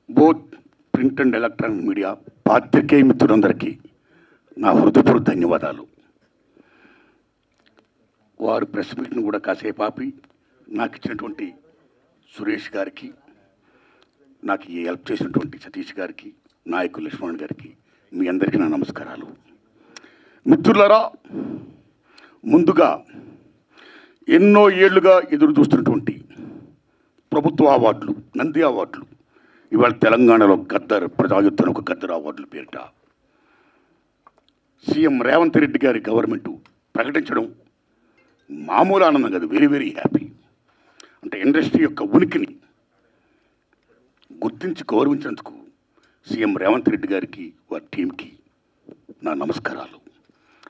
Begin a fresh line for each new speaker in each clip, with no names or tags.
Both print and electronic media పాత్రికేయ మిత్రులందరికీ నా హృదయపూర్వక ధన్యవాదాలు. వారు ప్రెస్ మీట్ను కూడా కాసేపు ఆపి నాకు ఇచ్చినటువంటి సురేష్ గారికి, నాకు ఈ హెల్ప్ చేసినటువంటి సతీష్ గారికి, నాయకులు లక్ష్మణ్ గారికి, మీ అందరికీ నా నమస్కారాలు. మిత్రులారా, ముందుగా ఎన్నో ఏళ్లుగా ఎదురు చూస్తున్నటువంటి ప్రభుత్వ అవార్డులు, నంది అవార్డులు, ఇవాళ తెలంగాణలో గద్దర్ ప్రజాయుద్ధం ఒక గద్దర్ అవార్డుల పేరిట సీఎం రేవంత్ రెడ్డి గారి గవర్నమెంట్ ప్రకటించడం మామూలు ఆనందం కాదు, వెరీ వెరీ హ్యాపీ. అంటే ఇండస్ట్రీ యొక్క ఉనికిని గుర్తించి గౌరవించినందుకు సీఎం రేవంత్ రెడ్డి గారికి, వారి టీంకి నా నమస్కారాలు.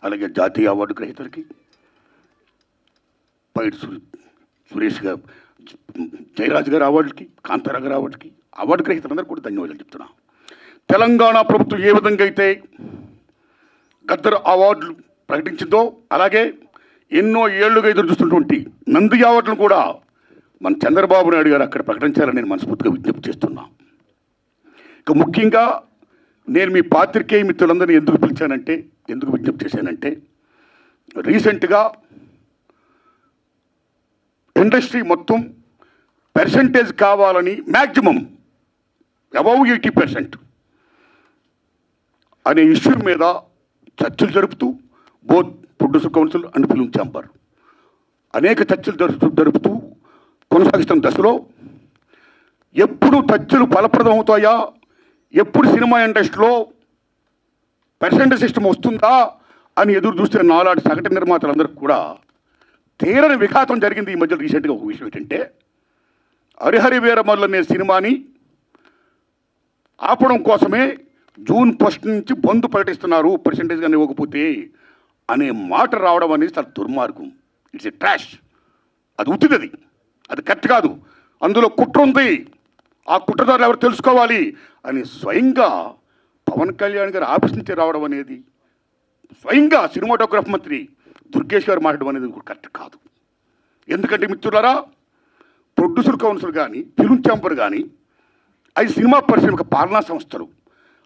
అలాగే జాతీయ అవార్డు గ్రహీతలకి, పైడి సురేష్ గారు, జయరాజ్ గారి అవార్డులకి, కాంతారా గారి అవార్డుకి, అవార్డు గ్రహీతలందరూ కూడా ధన్యవాదాలు చెప్తున్నా. తెలంగాణ ప్రభుత్వం ఏ విధంగా అయితే గద్దర్ అవార్డులు ప్రకటించిందో, అలాగే ఎన్నో ఏళ్లుగా ఎదురు చూస్తున్నటువంటి నంది అవార్డులను కూడా మన చంద్రబాబు నాయుడు గారు అక్కడ ప్రకటించాలని నేను మనస్ఫూర్తిగా విజ్ఞప్తి చేస్తున్నా. ఇక ముఖ్యంగా నేను మీ పాత్రికేయ మిత్రులందరినీ ఎందుకు విజ్ఞప్తి చేశానంటే, రీసెంట్గా ఇండస్ట్రీ మొత్తం పర్సంటేజ్ కావాలని మ్యాక్సిమం అబౌవ్ 80% అనే ఇష్యూ మీద చర్చలు జరుపుతూ both producer council and film chamber అనేక చర్చలు జరుపుతూ కొనసాగిస్తున్న దశలో ఎప్పుడు చర్చలు ఫలప్రదం అవుతాయా, ఎప్పుడు సినిమా ఇండస్ట్రీలో పర్సంటేజ్ సిస్టమ్ వస్తుందా అని ఎదురు చూస్తే నాలాంటి సగటు నిర్మాతలందరికీ కూడా తీరని విఘాతం జరిగింది. ఈ మధ్య రీసెంట్గా ఒక విషయం ఏంటంటే, హరిహర వీరమల్లు అనే సినిమాని ఆపడం కోసమే జూన్ 1 నుంచి బంద్ ప్రకటిస్తున్నారు పర్సంటేజ్ కానీ ఇవ్వకపోతే అనే మాట రావడం అనేది చాలా దుర్మార్గం. It's a trash. అది ఉత్తిది, అది కరెక్ట్ కాదు. అందులో కుట్ర ఉంది, ఆ కుట్రదారులు ఎవరు తెలుసుకోవాలి అని స్వయంగా పవన్ కళ్యాణ్ గారు ఆఫీస్ నుంచి రావడం అనేది, స్వయంగా సినిమాటోగ్రఫీ మంత్రి దుర్గేష్ గారు మాట్లాడడం అనేది కరెక్ట్ కాదు. ఎందుకంటే మిత్రులారా, ప్రొడ్యూసర్ కౌన్సిల్ కానీ, ఫిల్మ్ ఛాంబర్ కానీ, అది సినిమా పరిశ్రమ పాలనా సంస్థలు,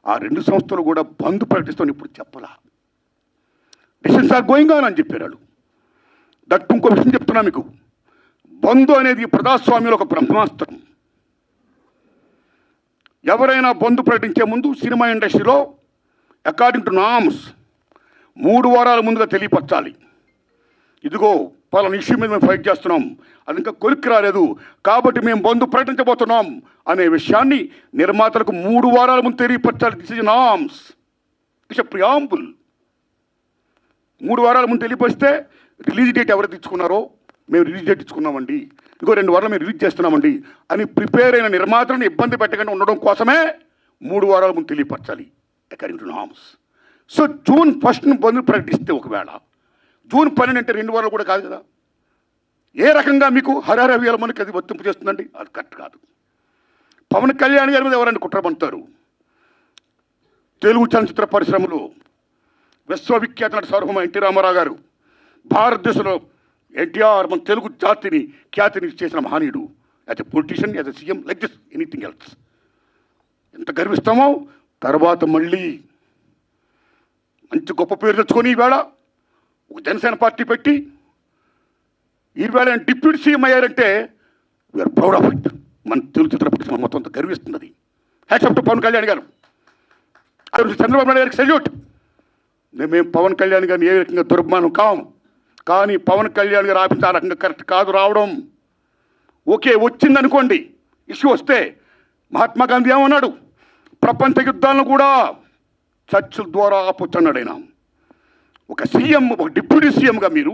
ఆ రెండు సంస్థలు కూడా బంద్ ప్రకటిస్తామని ఇప్పుడు చెప్పలా. డిసిషన్స్ ఆర్ గోయింగ్ ఆన్ అని చెప్పారు వాళ్ళు. దట్ ఇంకో విషయం చెప్తున్నా మీకు, బంద్ అనేది ప్రజాస్వామ్యంలో ఒక బ్రహ్మాస్త్రం. ఎవరైనా బంద్ ప్రకటించే ముందు సినిమా ఇండస్ట్రీలో అకార్డింగ్ టు నామ్స్ 3 వారాల ముందుగా తెలియపరచాలి. ఇదిగో పలానా ఇష్యూ మీద మేము ఫైట్ చేస్తున్నాం, అది ఇంకా కొలిక్కి రాలేదు కాబట్టి మేము బంద్ ప్రకటించబోతున్నాం అనే విషయాన్ని నిర్మాతలకు 3 వారాల ముందు తెలియపరచాలి. This is norms, it's a preamble. 3 వారాల ముందు తెలియపరిస్తే రిలీజ్ డేట్ ఎవరు తెచ్చుకున్నారో, మేము రిలీజ్ డేట్ ఇచ్చుకున్నామండి, ఇంకో 2 వారాలు మేము రిలీజ్ చేస్తున్నామండి అని ప్రిపేర్ అయిన నిర్మాతలను ఇబ్బంది పెట్టకుండా ఉండడం కోసమే 3 వారాల ముందు తెలియపరచాలి according to norms. So June 1 bandh ప్రకటిస్తే, ఒకవేళ జూన్ 12 అంటే 2 వారాలు కూడా కాదు కదా, ఏ రకంగా మీకు హరిహర వీరమల్లుకి అది వర్తింపు చేస్తుందండి? అది కరెక్ట్ కాదు. పవన్ కళ్యాణ్ గారి మీద ఎవరైనా కుట్ర పంటారు. తెలుగు చలనచిత్ర పరిశ్రమలో విశ్వవిఖ్యాత నట సార్వభౌమ ఎన్టీ రామారావు గారు, భారతదేశంలో ఎన్టీఆర్ మన తెలుగు జాతిని ఖ్యాతిని చేసిన మహనీయుడు. As a politician, as a CM, like this anything else. ఎంత గర్విస్తామో. తర్వాత మళ్ళీ మంచి గొప్ప పేరు తెచ్చుకొని ఈవేళ ఒక జనసేన పార్టీ పెట్టి ఈవేళ డిప్యూటీ సీఎం అయ్యారంటే వీఆర్ ప్రౌడ్ ఆఫ్ ఇట్. మన తెలుగు చిత్ర పరిశ్రమ మొత్తం అంతా గర్విస్తున్నది. Hats off to Pawan Kalyan garu. Chandrababu Naidu గారికి సెల్యూట్. మేము పవన్ కళ్యాణ్ గారిని ఏ రకంగా దుర్మానం కాం, కానీ పవన్ కళ్యాణ్ గారు ఆఫీస్ ఆ రకంగా కరెక్ట్ కాదు రావడం. ఓకే, వచ్చిందనుకోండి, ఇష్యూ వస్తే మహాత్మా గాంధీ ఏమన్నాడు, ప్రపంచ యుద్ధాలను కూడా చర్చల ద్వారా ఆపొచ్చన్నాడు ఆయన. ఒక సీఎం, ఒక డిప్యూటీ సీఎంగా మీరు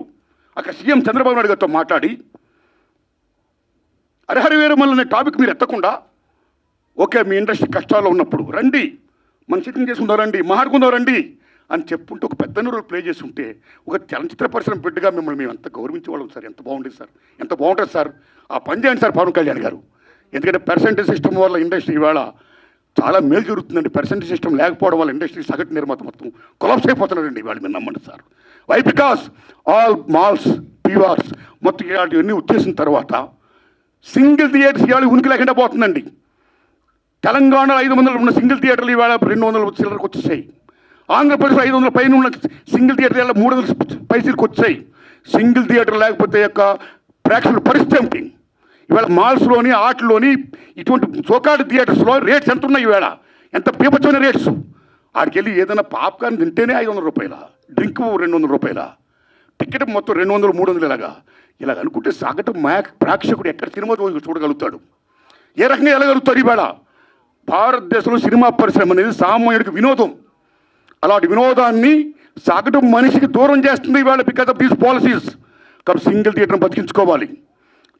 అక్కడ సీఎం చంద్రబాబు నాయుడు గారితో మాట్లాడి హరిహర వీరమల్లు అనే టాపిక్ మీరు ఎత్తకుండా, ఓకే మీ ఇండస్ట్రీ కష్టాల్లో ఉన్నప్పుడు రండి, మన సిట్టింగ్ చేసుకుందాం రండి, మాట్లాడుకుందాం రండి అని చెప్పుంటే ఒక పెద్ద రోల్ ప్లే చేసి ఉంటే, ఒక చలనచిత్ర పరిశ్రమ బిడ్డగా మిమ్మల్ని మేము ఎంత గౌరవించేవాళ్ళం సార్. ఎంత బాగుండేది సార్, ఎంత బాగుంటుంది సార్. ఆ పని చేయండి సార్ పవన్ కళ్యాణ్ గారు. ఎందుకంటే పర్సంటేజ్ సిస్టమ్ వల్ల ఇండస్ట్రీ ఇవాళ చాలా మేలు జరుగుతుందండి. పర్సంటేజ్ సిస్టమ్ లేకపోవడం వల్ల ఇండస్ట్రీ సగటు నిర్మాత మొత్తం కొలాప్స్ అయిపోతున్నాడండి ఇవాళ. మీరు నమ్మండి sir. Why? Because all malls, PVRs మొత్తం ఇలాంటివన్నీ వచ్చేసిన తర్వాత సింగిల్ థియేటర్స్ ఇవాళ ఉనికి లేకుండా పోతుందండి. తెలంగాణలో 500 ఉన్న సింగిల్ థియేటర్లు ఇవాళ 200 చిల్లరకు వచ్చేసాయి. ఆంధ్రప్రదేశ్ 500 పైన ఉన్న సింగిల్ థియేటర్ల 300 పైసలకు వచ్చాయి. సింగిల్ థియేటర్ లేకపోతే యొక్క ప్రేక్షకుల పరిస్థితి ఏమిటి? ఇవాళ మాల్స్లోని ఆటల్లోని ఇటువంటి చోకాటి థియేటర్స్లో రేట్స్ ఎంత ఉన్నాయి? ఇవాళ ఎంత పీపచ్చమైన రేట్స్. ఆడికి వెళ్ళి ఏదైనా పాప్కార్న్ తింటేనే 500 రూపాయల, డ్రింక్ 200 రూపాయల, టికెట్ మొత్తం 200, 300 ఇలాగ అనుకుంటే సగటు ప్రేక్షకుడు ఎక్కడ సినిమా చూడగలుగుతాడు? ఏ రకంగా వెళ్ళగలుగుతారు? ఇవాళ భారతదేశంలో సినిమా పరిశ్రమ అనేది సామాన్యుడికి వినోదం. అలాంటి వినోదాన్ని సగటు మనిషికి దూరం చేస్తుంది ఇవాళ బికాస్ ఆఫ్ దీస్ పాలసీస్. కాబట్టి సింగిల్ థియేటర్ని బతికించుకోవాలి,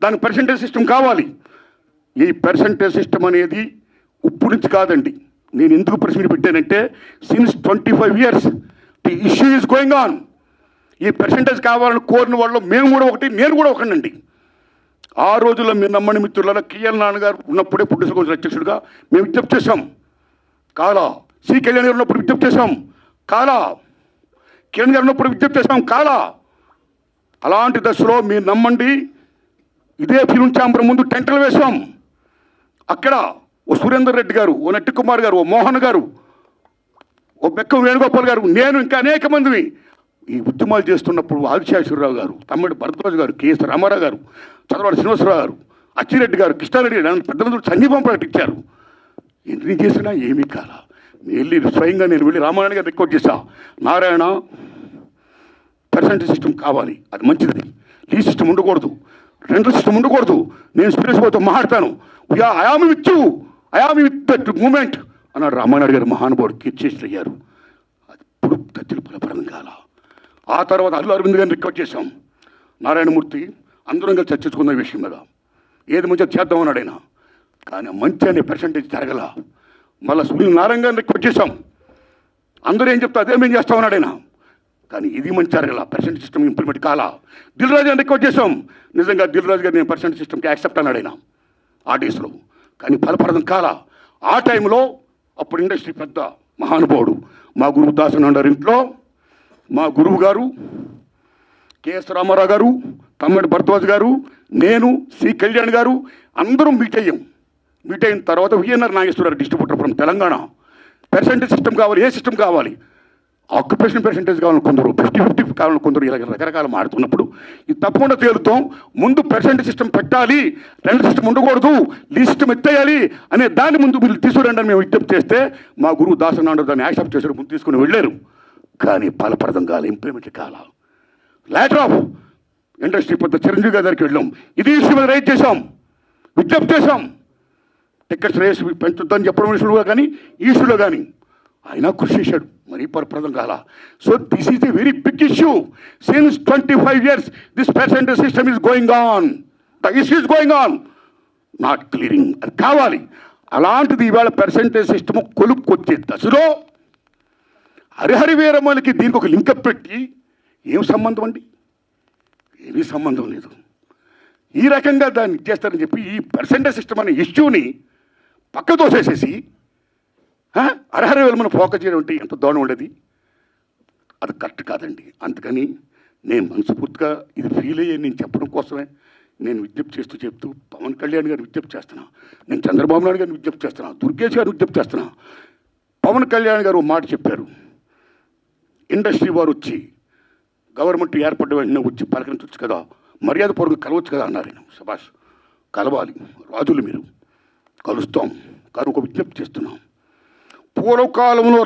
దానికి పర్సంటేజ్ సిస్టమ్ కావాలి. ఈ పర్సంటేజ్ సిస్టమ్ అనేది ఇప్పుడు నుంచి కాదండి. నేను ఎందుకు ప్రెస్ మీట్ పెట్టానంటే since 25 years the issue is going on. ఈ పర్సంటేజ్ కావాలని కోరిన వాళ్ళు మేము కూడా ఒకటి, నేను కూడా ఒకనండి. ఆ రోజుల్లో మీరు నమ్మని మిత్రుల కిఎల్ నాన్నగారు ఉన్నప్పుడే ప్రొడ్యూసర్ కౌన్సిల్ అధ్యక్షుడిగా మేము విజ్ఞప్తి చేశాం. కాలా సి కళ్యాణ్ గారు ఉన్నప్పుడు విజ్ఞప్తి చేశాం. కాలా కిరణ్ గారు ఉన్నప్పుడు విజ్ఞప్తి చేశాం. కాలా అలాంటి దశలో మీరు నమ్మండి, ఇదే ఫిలిం ఛాంబర్ ముందు టెంటలు వేశాం. అక్కడ ఓ సురేందర్ రెడ్డి గారు, ఓ నట్టి కుమార్ గారు, ఓ మోహన్ గారు, ఓ బెక్కం వేణుగోపాల్ గారు, నేను ఇంకా అనేక మందిని ఈ ఉద్యమాలు చేస్తున్నప్పుడు ఆదిశేషవరరావు గారు, తమ్మిడి భరద్వాజ్ గారు, కేఎస్ రామారావు గారు, చంద్రబాబు శ్రీనివాసరావు గారు, అచ్చిరెడ్డి గారు, కృష్ణారెడ్డి గారు పెద్ద మంది సంఘీభం ప్రకటించారు. ఎన్ని చేసినా ఏమీ కాల. వెళ్ళి స్వయంగా నేను వెళ్ళి రామారాయణ గారు రికార్డ్ చేశా. నారాయణ పర్సంటేజ్ సిస్టమ్ కావాలి, అది మంచిది. లీ సిస్టమ్ ఉండకూడదు, రెండల్ సిస్టమ్ ఉండకూడదు. నేను స్పీరియస్ పోతే మాట్లాడతాను. ఐఆమ్ విత్ దట్ మూమెంట్ అన్నాడు రామానాయుడు గారు. మహానుభావుడు కీర్చేసి అయ్యారు. అది ఇప్పుడు తత్తులు ఫలప్రదం కాల. ఆ తర్వాత అల్లు అరవింద్ గారిని రికార్డ్ చేశాం. నారాయణమూర్తి అందరం కలిసి చర్చించుకున్న విషయం మీద ఏది మంచిగా చేద్దామన్నాడు ఆయన. కానీ మంచి అనే పర్సంటేజ్ జరగల. మళ్ళీ సునీల్ నారాయణ గారిని రికార్డ్ చేశాం. అందరూ ఏం చెప్తా అదే మేము చేస్తామన్నాడు ఆయన. కానీ ఇది మంచి జరగల, పర్సెంటేజ్ సిస్టమ్ ఇంప్లిమెంట్ కాలా. దిల్ రాజు గారిని రికార్డ్ చేశాం. నిజంగా దిల్ రాజు గారు నేను పర్సెంటేజ్ సిస్టమ్కి యాక్సెప్ట్ అన్నాడు ఆయన ఆర్టిస్టులో. కానీ ఫలప్రదం కాలా. ఆ టైంలో అప్పుడు ఇండస్ట్రీ పెద్ద మహానుభావుడు మా గురువు దాసనాండారు ఇంట్లో మా గురువు గారు కేఎస్ రామారావు గారు, తమ్మిడి భరద్వాజ్ గారు, నేను, సి కళ్యాణ్ గారు అందరం మీట్ అయ్యాం. మీట్ అయిన తర్వాత VNR Nageswararao distributor from Telangana. Percentage system కావాలి, ఏ సిస్టమ్ కావాలి? ఆక్యుపేషన్ పర్సెంటేజ్ కావాలని కొందరు, 50-50 కావాలని కొందరు, ఇలా రకరకాల మాడుతున్నప్పుడు ఇది తప్పకుండా తేలుతాం. ముందు పర్సెంటేజ్ సిస్టమ్ పెట్టాలి, రెండు సిస్టమ్ ఉండకూడదు, లీ సిస్టమ్ ఎత్తేయాలి అనే దాన్ని ముందు మీరు తీసుకురండి అని మేము విజ్ఞప్తి చేస్తే మా గురువు దాసనాండు దాన్ని యాక్సెప్ట్ చేశారు, ముందు తీసుకుని వెళ్ళారు. కానీ ఫలప్రదం కాల, ఇంప్లిమెంట్ కాల. లేటర్ ఆఫ్ ఇండస్ట్రీ పెద్ద చిరంజీవి గారి దగ్గరికి వెళ్ళాం. ఇది ఇష్యూ మీద రైజ్ చేశాం, విజ్ఞప్తి చేశాం. టికెట్స్ రేస్ పెంచుద్దని చెప్పడం విషయంలో కానీ ఈ ఇష్యూలో కానీ ఆయన కృషి చేశాడు. మరీ ఫలప్రదం కాల. So this is a very big issue. Since 25 years this percentage system is going on. The issue is going on, not clearing. అది కావాలి. అలాంటిది ఇవాళ పర్సెంటేజ్ సిస్టమ్ కొలుక్కొచ్చే దశలో హరిహరి వీరమ్మలకి దీనికి ఒక లింకప్ పెట్టి ఏం సంబంధం అండి? ఏమీ సంబంధం లేదు. ఈ రకంగా దాన్ని ఇచ్చేస్తారని చెప్పి ఈ పర్సెంటేజ్ సిస్టమ్ అనే ఇష్యూని పక్క తోసేసేసి హరిహరి వీరమ్మను ఫోకస్ చేయడం అంటే ఎంత దూరం ఉండేది? అది కరెక్ట్ కాదండి. అందుకని నేను మనస్ఫూర్తిగా ఇది ఫీల్ అయ్యే నేను చెప్పడం కోసమే నేను విజ్ఞప్తి చెప్తూ పవన్ కళ్యాణ్ గారిని విజ్ఞప్తి చేస్తున్నా, నేను చంద్రబాబు నాయుడు గారిని విజ్ఞప్తి చేస్తున్నా, దుర్గేష్ గారిని విజ్ఞప్తి చేస్తున్నా. పవన్ కళ్యాణ్ గారు మాట చెప్పారు, ఇండస్ట్రీ వారు వచ్చి గవర్నమెంట్ ఏర్పడ్డ వెంటనే వచ్చి పలకరించవచ్చు కదా, మర్యాద పూర్వకంగా కలవచ్చు కదా అన్నారు. ఆయన శభాష్, కలవాలి రాజులు, మీరు కలుస్తాం. కానీ ఒక విజ్ఞప్తి చేస్తున్నాం. పూర్వకాలంలో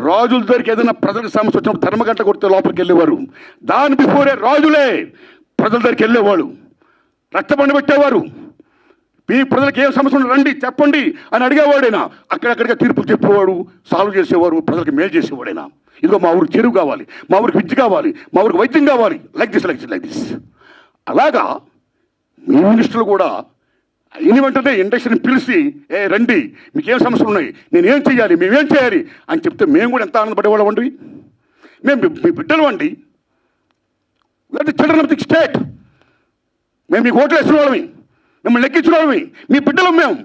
రాజుల దగ్గరికి ఏదైనా ప్రజలకు సమస్య వచ్చినప్పుడు ధర్మగంట కొడితే లోపలికి వెళ్ళేవారు. దాని బిఫోరే రాజులే ప్రజల దగ్గరికి వెళ్ళేవాడు, రక్తబండ పెట్టేవారు. మీ ప్రజలకు ఏం సమస్య ఉంటే రండి చెప్పండి అని అడిగేవాడైనా. అక్కడక్కడిగా తీర్పులు చెప్పేవాడు, సాల్వ్ చేసేవారు, ప్రజలకు మేలు చేసేవాడైనా. ఇదిగో మా ఊరికి చెరువు కావాలి, మా ఊరికి విద్య కావాలి, మా ఊరికి వైద్యం కావాలి, లైక్ దిస్. అలాగా మీ మినిస్టర్లు కూడా అయిన వెంటనే ఇండస్ట్రీని పిలిచి రండి, మీకేం సమస్యలు ఉన్నాయి, నేనేం చేయాలి, మేమేం చేయాలి అని చెప్తే మేము కూడా ఎంత ఆనందపడేవాళ్ళం అండి. మేము మీ బిడ్డలు అండి, చిల్డ్రన్ ఆఫ్ ది స్టేట్. మేము మీకు ఓట్లు వేసిన వాళ్ళమి, మిమ్మల్ని లెక్కించిన వాళ్ళమి, మీ బిడ్డలు మేము.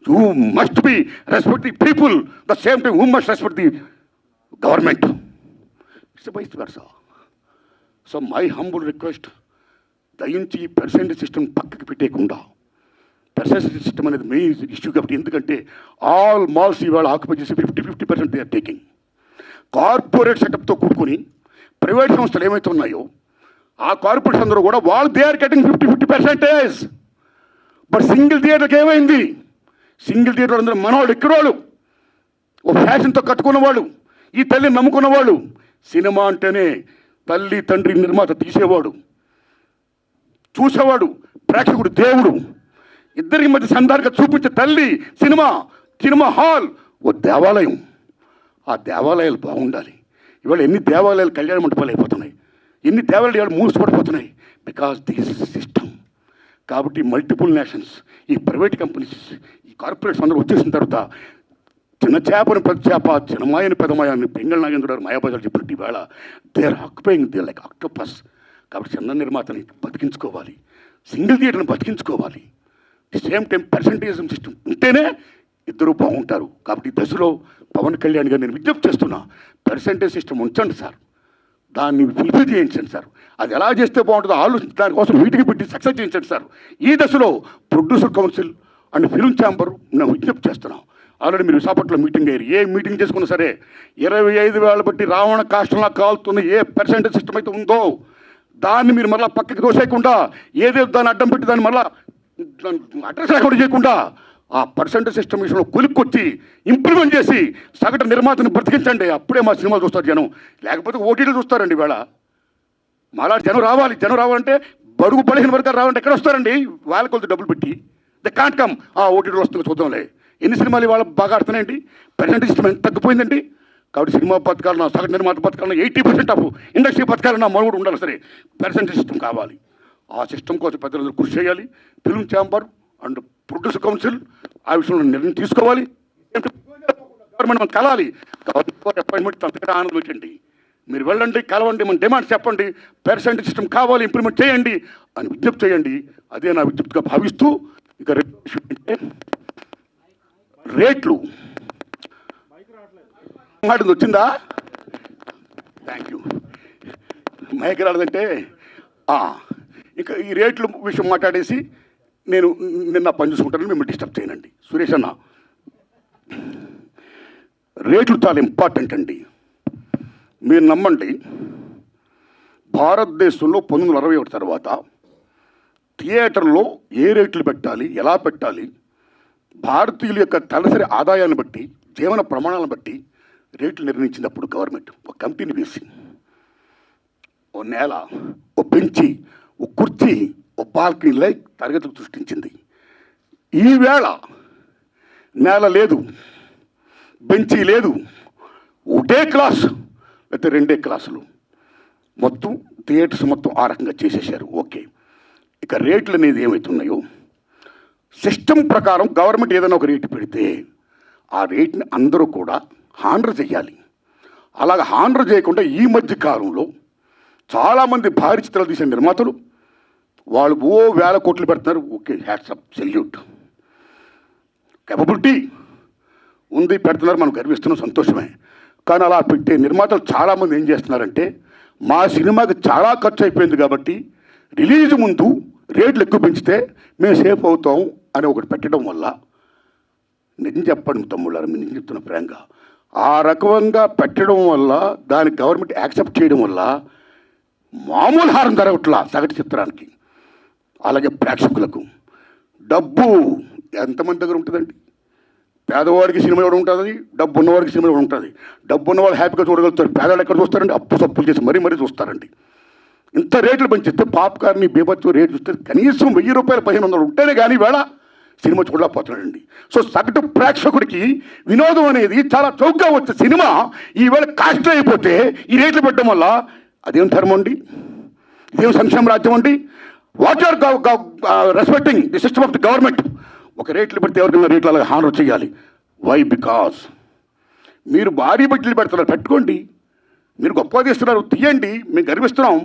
You must be respect the people the same time who must respect the government. It's vice versa. So my humble request, దయించి పర్సెంటేజ్ సిస్టమ్ పక్కకి పెట్టేయకుండా పర్సెంటేజ్ సిస్టమ్ అనేది మెయిన్ ఇష్యూ కాబట్టి. ఎందుకంటే ఆల్ మాల్స్ ఇవాళ ఆక్యుపై చేసి 50% దే ఆర్ టేకింగ్. కార్పొరేట్ సెటప్తో కూడుకొని ప్రైవేట్ సంస్థలు ఏమైతే ఉన్నాయో ఆ కార్పొరేట్స్ అందరూ కూడా వాళ్ళు they are getting 50%. But single థియేటర్కి ఏమైంది? సింగిల్ థియేటర్ అందరూ మనవాళ్ళు ఎక్కడవాళ్ళు, ఓ ఫ్యాషన్తో కట్టుకున్నవాళ్ళు, ఈ తల్లిని నమ్ముకున్నవాళ్ళు. సినిమా అంటేనే తల్లి తండ్రి నిర్మాత తీసేవాడు, చూసేవాడు, ప్రేక్షకుడు దేవుడు, ఇద్దరికి మధ్య సందారుగా చూపించే తల్లి సినిమా. సినిమా హాల్ ఓ దేవాలయం. ఆ దేవాలయాలు బాగుండాలి. ఇవాళ ఎన్ని దేవాలయాలు కళ్యాణ మంటపాలు అయిపోతున్నాయి, ఎన్ని దేవాలయాలు మూసిపడిపోతున్నాయి. Because this system. కాబట్టి మల్టిపుల్ నేషన్స్, ఈ ప్రైవేట్ కంపెనీస్, ఈ కార్పొరేట్స్ అందరూ వచ్చేసిన తర్వాత చిన్న చేపని పెద్ద చేప, చిన్నమాయని పెద్దమాయని పింగళ నాగేంద్ర గారు మాయాబజార్ చెప్పినట్టు ఈవేళ they are occupying they like octopus. కాబట్టి చిన్న నిర్మాతని బతికించుకోవాలి, సింగిల్ థియేటర్ని బతికించుకోవాలి. The same time percentage system ఉంటేనే ఇద్దరు బాగుంటారు. కాబట్టి ఈ దశలో పవన్ కళ్యాణ్ గారు నేను విజ్ఞప్తి చేస్తున్నా, పర్సంటేజ్ సిస్టమ్ ఉంచండి సార్, దాన్ని ఫుల్ఫిల్ చేయించండి సార్. అది ఎలా చేస్తే బాగుంటుందో ఆలోచించి దానికోసం మీటింగ్ పెట్టి సక్సెస్ చేయించండి సార్. ఈ దశలో producer council and film chamber నేను విజ్ఞప్తి చేస్తున్నాం. ఆల్రెడీ మీరు విశాఖపట్నంలో మీటింగ్ అయ్యారు. ఏ మీటింగ్ చేసుకున్నా సరే 25,000 బట్టి రావణ కాష్టంలా కాలుతున్న ఏ పర్సెంటేజ్ సిస్టమ్ అయితే ఉందో దాన్ని మీరు మళ్ళీ పక్కకి దోసేయకుండా, ఏదేదో దాన్ని అడ్డం పెట్టి దాన్ని మళ్ళీ అడ్రస్ లేకుండా చేయకుండా ఆ పర్సెంటేజ్ సిస్టమ్ విషయంలో కొలిక్కొచ్చి ఇంప్లిమెంట్ చేసి సగటు నిర్మాతను బ్రతికించండి. అప్పుడే మా సినిమాలు చూస్తారు జనం, లేకపోతే ఓటీటీలు చూస్తారండి. ఈవేళ మాలా జనం రావాలి. జనం రావాలంటే బడుగు బలహీన వర్గాలు రావాలంటే ఎక్కడ వస్తారండి? వాళ్ళ కొలత డబ్బులు పెట్టి ద కాంట్ కమ్. ఆ ఓటీటీలు వస్తుంది చూద్దాంలే. ఎన్ని సినిమాలు ఇవాళ బాగా ఆడుతున్నాయండి? పర్సెంటేజ్ సిస్టమ్ ఎంత తగ్గిపోయిందండి. కాబట్టి సినిమా పథకాలను, సగటు నిర్మాత పథకాలను 80% ఆఫ్ ఇండస్ట్రీ పథకాలను మనుగడ ఉండాలి. సరే, పర్సెంటేజ్ సిస్టమ్ కావాలి. ఆ సిస్టమ్ కోసం పెద్దలందరూ కృషి చేయాలి. Film chamber and producer council ఆ విషయంలో నిర్ణయం తీసుకోవాలి. గవర్నమెంట్ మనం కలాలి. అపాయింట్మెంట్ అంతగా ఆనందం పెట్టండి. మీరు వెళ్ళండి, కలవండి, మన డిమాండ్స్ చెప్పండి, పర్సెంటేజ్ సిస్టమ్ కావాలి, ఇంప్లిమెంట్ చేయండి అని విజ్ఞప్తి చేయండి. అదే నా విజ్ఞప్తిగా భావిస్తూ ఇక రేట్లు మాట్లాడింది వచ్చిందా? Thank you. మైక్ రాలేదంటే ఇంకా ఈ రేట్ల విషయం మాట్లాడేసి నేను నిన్న పని చూసుకుంటానని మిమ్మల్ని డిస్టర్బ్ చేయనండి. సురేష్ అన్న, రేట్లు చాలా ఇంపార్టెంట్ అండి. మీరు నమ్మండి, భారతదేశంలో 1961 తర్వాత థియేటర్లో ఏ రేట్లు పెట్టాలి, ఎలా పెట్టాలి, భారతీయుల యొక్క తలసరి ఆదాయాన్ని బట్టి, జీవన ప్రమాణాలను బట్టి రేట్లు నిర్ణయించినప్పుడు గవర్నమెంట్ ఒక కమిటీని వేసి ఓ నేల, ఓ బెంచి, ఓ కుర్చీ, ఓ బాల్కనీలై తరగతులు సృష్టించింది. ఈవేళ నేల లేదు, బెంచీ లేదు, ఒకటే క్లాసు లేకపోతే 2 క్లాసులు, మొత్తం థియేటర్స్ మొత్తం ఆ రకంగా చేసేసారు. ఓకే, ఇక రేట్లు అనేది ఏమవుతున్నాయో సిస్టమ్ ప్రకారం గవర్నమెంట్ ఏదైనా ఒక రేటు పెడితే ఆ రేట్ని అందరూ కూడా హానర్ చేయాలి. అలాగ హానర్ చేయకుండా ఈ మధ్య కాలంలో చాలామంది భారీ చిత్రాలు తీసే నిర్మాతలు వాళ్ళు ఓ 1000 కోట్లు పెడుతున్నారు. ఓకే, హ్యాట్సప్, సెల్యూట్, కేపబిలిటీ ఉంది, పెడుతున్నారు, మనం గర్విస్తున్నాం, సంతోషమే. కానీ అలా పెట్టే నిర్మాతలు చాలామంది ఏం చేస్తున్నారంటే, మా సినిమాకి చాలా ఖర్చు అయిపోయింది కాబట్టి రిలీజ్ ముందు రేట్లు ఎక్కువ పెంచితే మేము సేఫ్ అవుతాం అని ఒకటి పెట్టడం వల్ల, నిజం చెప్పండి తమ్ముళ్ళారు, మీరు నిజం చెప్తున్న ప్రేంగా, ఆ రకంగా పెట్టడం వల్ల దానికి గవర్నమెంట్ యాక్సెప్ట్ చేయడం వల్ల మామూలు హారం జరగట్లా సగటు చిత్రానికి. అలాగే ప్రేక్షకులకు డబ్బు ఎంతమంది దగ్గర ఉంటుందండి? పేదవాడికి సినిమా కూడా ఉంటుంది, డబ్బు ఉన్నవాడికి సినిమా కూడా ఉంటుంది. డబ్బు ఉన్నవాళ్ళు హ్యాపీగా చూడగలుగుతారు, పేదవాళ్ళు ఎక్కడ చూస్తారండి? అప్పు సప్పులు చేసి మరీ చూస్తారండి. ఇంత రేట్లు పెంచిస్తే పాప్కార్న్ బీభత్సం రేటు చూస్తే కనీసం 1000 రూపాయలు 1500 ఉంటేనే కానీ వేళ సినిమా చూడలేకపోతున్నాడండి. సో సగటు ప్రేక్షకుడికి వినోదం అనేది చాలా చౌకగా వచ్చే సినిమా ఈవేళ కాస్ట్ అయిపోతే ఈ రేట్లు పెట్టడం వల్ల అదేం ధర్మం అండి? ఇదేం సంక్షేమ రాజ్యం అండి? What are respecting the system of the government. ఒక రేట్లు పెడితే ఎవరికైనా రేట్లు అలాగే హానర్ చేయాలి. వై? బికాస్ మీరు భారీ బడ్జెట్లు పెడుతున్నారు, పెట్టుకోండి. మీరు గొప్పగా తీస్తున్నారు, తీయండి, మేము గర్విస్తున్నాం.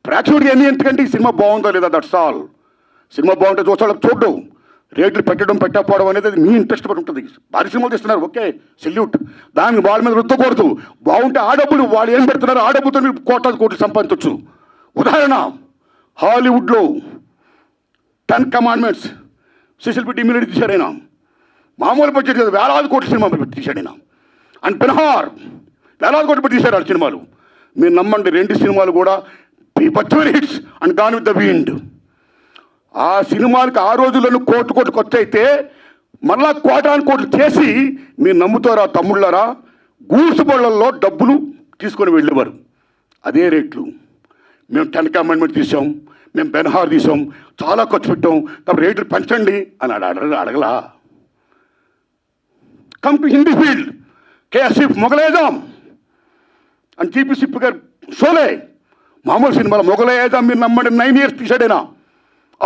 ప్రేక్షకుడికి ఎన్ని ఎందుకంటే ఈ సినిమా బాగుందో లేదా, దట్స్ ఆల్. సినిమా బాగుంటే చూస్తాడు, చూడడం. రేట్లు పెట్టకపోవడం అనేది అది మీ ఇంట్రెస్ట్ పడి ఉంటుంది. భారీ సినిమాలు తీస్తున్నారు, ఓకే, సెల్యూట్. దానికి వాళ్ళ మీద రుద్దకూడదు. బాగుంటే ఆ డబ్బులు వాళ్ళు ఏం పెడుతున్నారు, ఆ డబ్బుతో మీరు కోట్లు సంపాదించవచ్చు. ఉదాహరణ, హాలీవుడ్లో 10 కమాండ్మెంట్స్ సిసిల్ పెట్టి ఇమ్మీడియట్ తీశాడైనా. మామూలు బడ్జెట్ కదా, వేలాది కోట్ల సినిమా పెట్టి తీశాడైనా. అండ్ బెన్హార్ వేలాది కోట్లు పెట్టి తీశారు ఆ సినిమాలు. మీరు నమ్మండి, 2 సినిమాలు కూడా బీభత్సమైన hits. And Gone with the Wind. ఆ సినిమాలకి ఆ రోజుల్లో కోట్లు ఖర్చు అయితే మళ్ళా కోట్లు చేసి మీరు నమ్ముతారా తమ్ముళ్ళారా, గూడ్స్ బళ్ళల్లో డబ్బులు తీసుకొని వెళ్ళేవారు. అదే రేట్లు. మేము 10 కమాండ్మెంట్ తీసాం, మేము బెన్హార్ తీసాం, చాలా ఖర్చు పెట్టాం, కాబట్టి రేట్లు పెంచండి అని అడగలా. కమ్ టు హిందీ ఫీల్డ్, కేఎస్ఎఫ్ మొగలేదాం అని జీపీ సిప్ గారు షోలే. మామూలు సినిమాలో మొగలేదాం మీరు నమ్మండి 9 years తీసాడైనా.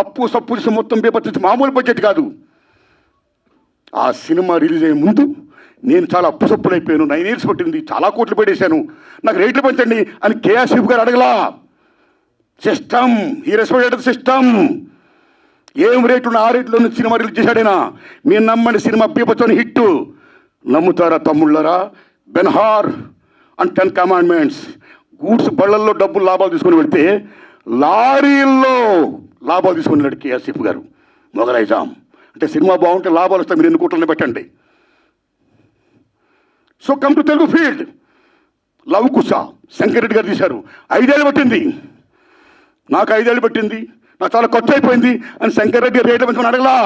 అప్పు సప్పు తీసి మొత్తం పేపర్ మామూలు బడ్జెట్ కాదు. ఆ సినిమా రిలీజ్ అయ్యే ముందు నేను చాలా అప్పు సప్పులు అయిపోయాను, 9 years పట్టింది, చాలా కోట్లు పెట్టేశాను, నాకు రేట్లు పెంచండి అని కేఎస్ఎఫ్ గారు అడగలా. సిస్టమ్, ఈ రెస్పెక్టెడ్ సిస్టమ్. ఏం రేట్లు ఆ రేట్లో సినిమా రిలీజ్ చేశాడైనా. మీరు నమ్మండి, సినిమా బీభత్సమైన హిట్. నమ్ముతారా తమ్ముళ్ళరా? Ben Hur and 10 Commandments. గూడ్స్ బళ్ళల్లో డబ్బులు లాభాలు తీసుకొని వెళ్తే లారీల్లో లాభాలు తీసుకొని వెళ్ళాడు కేఎస్ఎఫ్ గారు. మొగలైజాం అంటే సినిమా బాగుంటే లాభాలు వస్తాయి, మీరు 2 కోట్లని పెట్టండి. So come to Telugu field. Lava Kusa Shankar Reddy garu తీశారు. 5 ఏళ్ళు పట్టింది, నాకు 5 ఏళ్ళు పట్టింది, నాకు చాలా ఖర్చు అయిపోయింది అని శంకర్ రెడ్డి రేట్లు పెంచుకొని అడగలా.